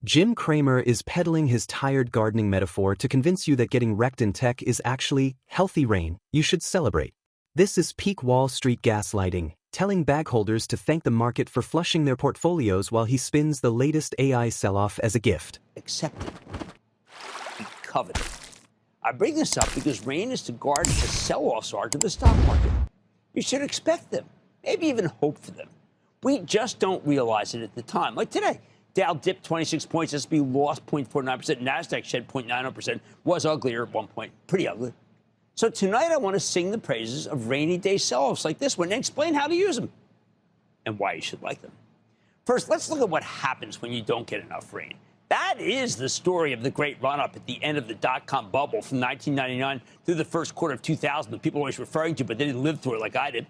Jim Cramer is peddling his tired gardening metaphor to convince you that getting wrecked in tech is actually healthy rain. You should celebrate. This is peak Wall Street gaslighting, telling bag holders to thank the market for flushing their portfolios while he spins the latest AI sell-off as a gift. Accepted. Be coveted. I bring this up because rain is to guard the sell-offs are to the stock market. You should expect them, maybe even hope for them. We just don't realize it at the time. Like today, Dow dipped 26 points, S&P lost 0.49%, NASDAQ shed 0.90%, was uglier at one point, pretty ugly. So tonight I want to sing the praises of rainy day sell-offs like this one and explain how to use them and why you should like them. First, let's look at what happens when you don't get enough rain. That is the story of the great run-up at the end of the dot-com bubble from 1999 through the first quarter of 2000 that people are always referring to, but they didn't live through it like I did.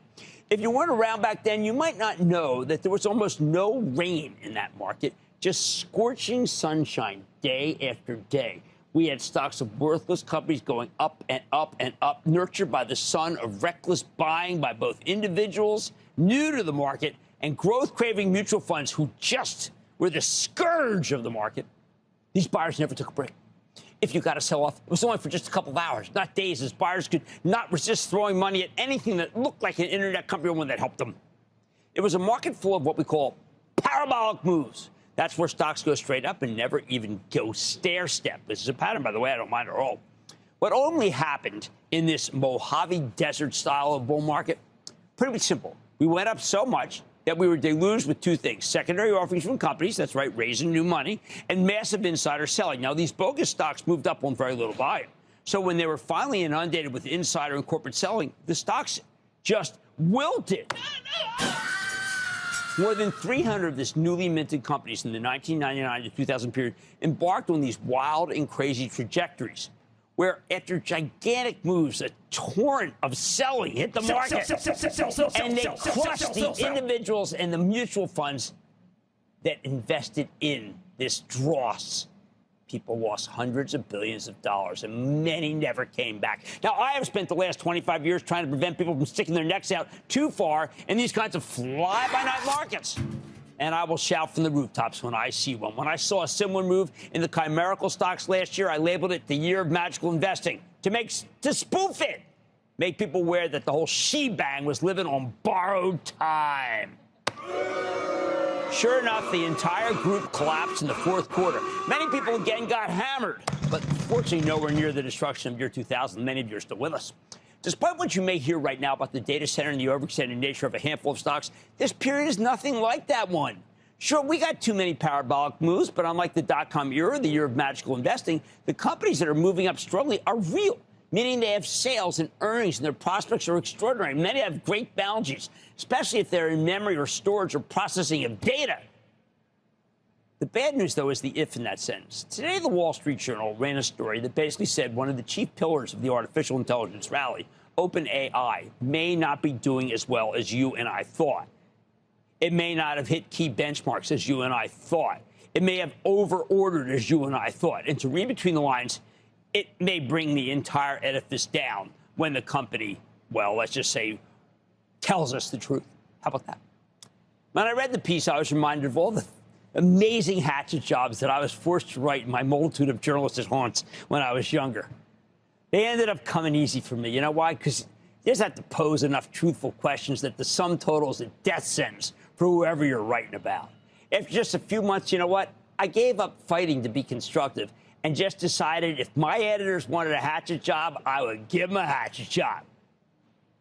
If you weren't around back then, you might not know that there was almost no rain in that market, just scorching sunshine day after day. We had stocks of worthless companies going up and up and up, nurtured by the sun of reckless buying by both individuals new to the market and growth-craving mutual funds who just were the scourge of the market. These buyers never took a break. If you got to sell off, it was only for just a couple of hours, not days, as buyers could not resist throwing money at anything that looked like an internet company or one that helped them. It was a market full of what we call parabolic moves. That's where stocks go straight up and never even go stair-step. This is a pattern, by the way, I don't mind at all. What only happened in this Mojave Desert style of bull market? Pretty simple. We went up so much that we were deluged with two things: secondary offerings from companies, that's right, raising new money, and massive insider selling. Now, these bogus stocks moved up on very little volume. So when they were finally inundated with insider and corporate selling, the stocks just wilted. More than 300 of this newly minted companies in the 1999 to 2000 period embarked on these wild and crazy trajectories, where after gigantic moves, a torrent of selling hit the market, and they crushed the individuals and the mutual funds that invested in this dross. People lost hundreds of billions of dollars, and many never came back. Now, I have spent the last 25 years trying to prevent people from sticking their necks out too far in these kinds of fly-by-night markets. And I will shout from the rooftops when I see one. When I saw a similar move in the chimerical stocks last year, I labeled it the year of magical investing to spoof it, make people aware that the whole shebang was living on borrowed time. Sure enough, the entire group collapsed in the fourth quarter. Many people again got hammered, but fortunately nowhere near the destruction of year 2000. Many of you are still with us. Despite what you may hear right now about the data center and the overextended nature of a handful of stocks, this period is nothing like that one. Sure, we got too many parabolic moves, but unlike the dot-com era, the year of magical investing, the companies that are moving up strongly are real, meaning they have sales and earnings, and their prospects are extraordinary. Many have great balance sheets, especially if they're in memory or storage or processing of data. The bad news, though, is the if in that sentence. Today, the Wall Street Journal ran a story that basically said one of the chief pillars of the artificial intelligence rally, OpenAI, may not be doing as well as you and I thought. It may not have hit key benchmarks as you and I thought. It may have over-ordered as you and I thought. And to read between the lines, it may bring the entire edifice down when the company, well, let's just say, tells us the truth. How about that? When I read the piece, I was reminded of all the amazing hatchet jobs that I was forced to write in my multitude of journalistic haunts when I was younger. They ended up coming easy for me. You know why? Because you just have to pose enough truthful questions that the sum total is a death sentence for whoever you're writing about. After just a few months, you know what? I gave up fighting to be constructive and just decided if my editors wanted a hatchet job, I would give them a hatchet job.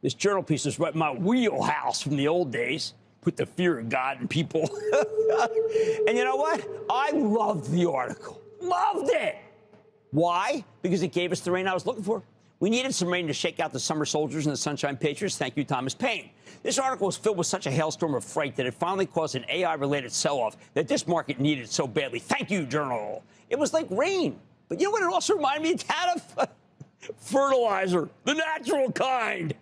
This journal piece was right in my wheelhouse from the old days. Put the fear of God in people. And you know what? I loved the article. Loved it. Why? Because it gave us the rain I was looking for. We needed some rain to shake out the summer soldiers and the Sunshine Patriots. Thank you, Thomas Paine. This article was filled with such a hailstorm of fright that it finally caused an AI-related sell-off that this market needed so badly. Thank you, Journal. It was like rain. But you know what it also reminded me of? Fertilizer, the natural kind.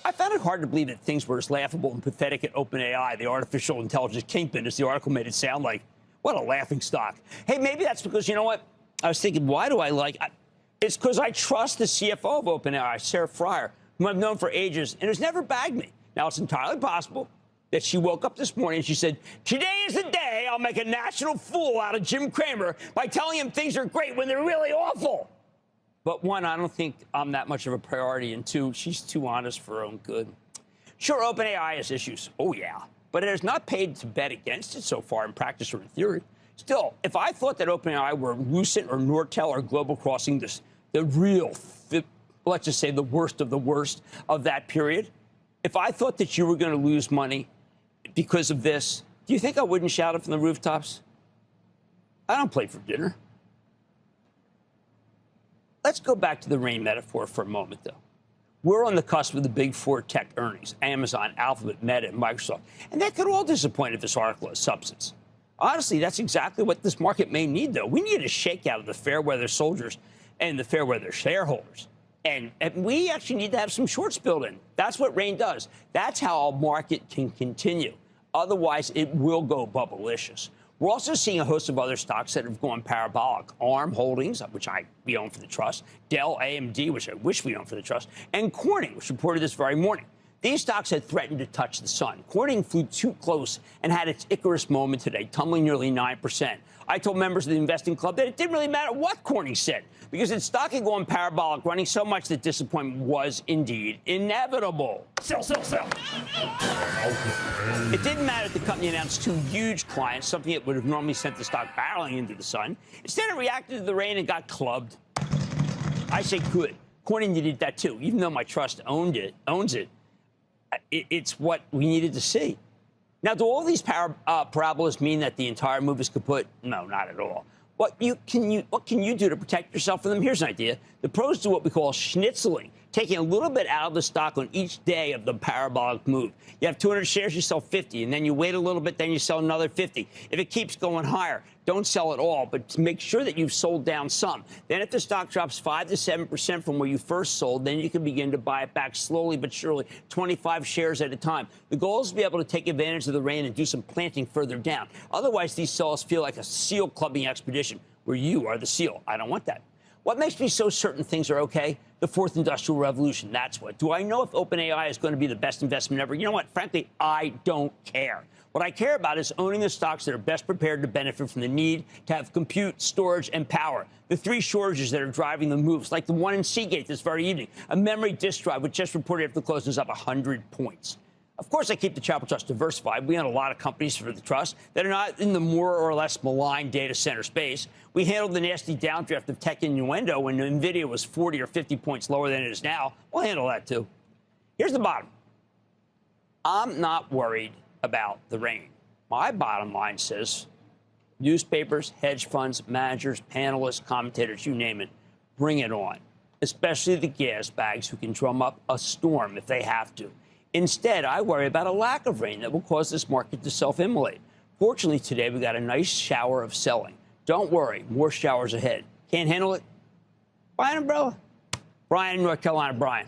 I found it hard to believe that things were as laughable and pathetic at OpenAI, the artificial intelligence kingpin, as the article made it sound like. What a laughing stock. Hey, maybe that's because, you know what? I was thinking, why do I like it? It's because I trust the CFO of OpenAI, Sarah Friar, whom I've known for ages and has never bagged me. Now, it's entirely possible that she woke up this morning and she said, today is the day I'll make a national fool out of Jim Cramer by telling him things are great when they're really awful. But one, I don't think I'm that much of a priority. And two, she's too honest for her own good. Sure, OpenAI has issues. Oh, yeah. But it has not paid to bet against it so far in practice or in theory. Still, if I thought that OpenAI were Lucent or Nortel or Global Crossing, the real, let's just say the worst of that period, if I thought that you were going to lose money because of this, do you think I wouldn't shout it from the rooftops? I don't play for dinner. Let's go back to the rain metaphor for a moment, though. We're on the cusp of the big four tech earnings, Amazon, Alphabet, Meta, and Microsoft. And that could all disappoint if this article has substance. Honestly, that's exactly what this market may need, though. We need a shakeout of the fair weather soldiers and the fair weather shareholders. And we actually need to have some shorts built in. That's what rain does. That's how a market can continue. Otherwise, it will go bubblicious. We're also seeing a host of other stocks that have gone parabolic. ARM Holdings, which we own for the trust, Dell, AMD, which I wish we owned for the trust, and Corning, which reported this very morning. These stocks had threatened to touch the sun. Corning flew too close and had its Icarus moment today, tumbling nearly 9%. I told members of the investing club that it didn't really matter what Corning said, because its stock had gone parabolic, running so much that disappointment was indeed inevitable. Sell, sell, sell. It didn't matter that the company announced two huge clients, something that would have normally sent the stock barreling into the sun. Instead, it reacted to the rain and got clubbed. I say good. Corning needed that too, even though my trust owns it. It's what we needed to see. Now, do all these parabolas mean that the entire move is kaput? No, not at all. What can you do to protect yourself from them? Here's an idea. The pros do what we call schnitzeling, taking a little bit out of the stock on each day of the parabolic move. You have 200 shares, you sell 50, and then you wait a little bit, then you sell another 50. If it keeps going higher, don't sell it all, but make sure that you've sold down some. Then if the stock drops 5 to 7% from where you first sold, then you can begin to buy it back slowly but surely, 25 shares at a time. The goal is to be able to take advantage of the rain and do some planting further down. Otherwise, these sells feel like a seal clubbing expedition where you are the seal. I don't want that. What makes me so certain things are okay? The fourth industrial revolution. That's what. Do I know if OpenAI is going to be the best investment ever? You know what? Frankly, I don't care. What I care about is owning the stocks that are best prepared to benefit from the need to have compute, storage, and power. The three shortages that are driving the moves, like the one in Seagate this very evening. A memory disk drive, which just reported after the close, is up 100 points. Of course, I keep the Chapel Trust diversified. We own a lot of companies for the trust that are not in the more or less malign data center space. We handled the nasty downdraft of tech innuendo when NVIDIA was 40 or 50 points lower than it is now. We'll handle that, too. Here's the bottom. I'm not worried about the rain. My bottom line says newspapers, hedge funds, managers, panelists, commentators, you name it, bring it on, especially the gas bags who can drum up a storm if they have to. Instead, I worry about a lack of rain that will cause this market to self-immolate. Fortunately, today we got a nice shower of selling. Don't worry, more showers ahead. Can't handle it? Buy an umbrella. Brian, North Carolina. Brian.